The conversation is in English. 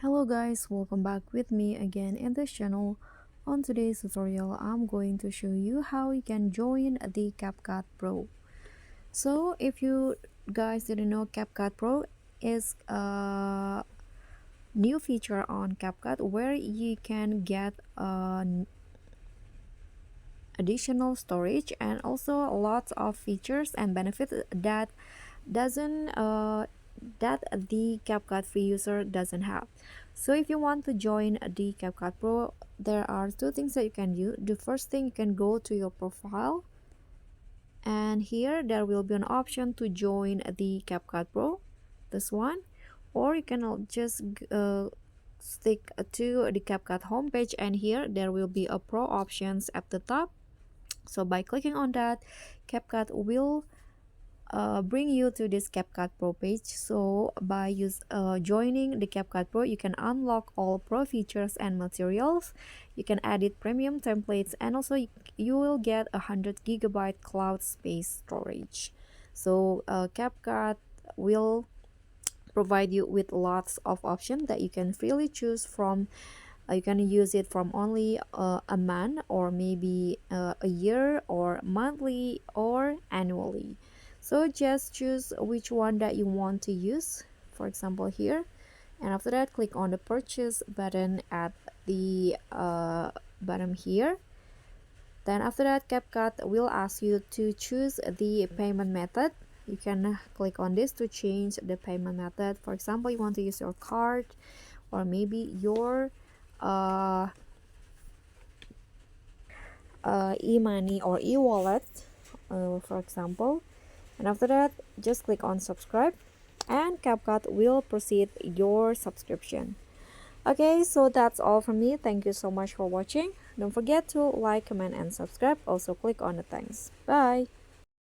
Hello guys, welcome back with me again in this channel. On today's tutorial, I'm going to show you how you can join the CapCut Pro. So if you guys didn't know, CapCut Pro is a new feature on CapCut where you can get additional storage and also lots of features and benefits that doesn't that the CapCut free user doesn't have. So if you want to join the CapCut Pro, there are two things that you can do. The first thing, you can go to your profile, and here there will be an option to join the CapCut Pro, this one, or you can just stick to the CapCut homepage, and here there will be a Pro options at the top. So by clicking on that, CapCut will bring you to this CapCut Pro page. So by joining the CapCut Pro, you can unlock all Pro features and materials. You can edit premium templates, and also you will get 100 GB cloud space storage. So CapCut will provide you with lots of options that you can freely choose from. You can use it from only a month, or maybe a year, or monthly, or annually. So just choose which one that you want to use, for example here, and after that click on the purchase button at the bottom here. Then after that, CapCut will ask you to choose the payment method. You can click on this to change the payment method. For example, you want to use your card, or maybe your uh, e-money or e-wallet, for example. And after that, just click on subscribe, and CapCut will proceed your subscription. Okay, so that's all from me. Thank you so much for watching. Don't forget to like, comment, and subscribe. Also click on the thanks. Bye.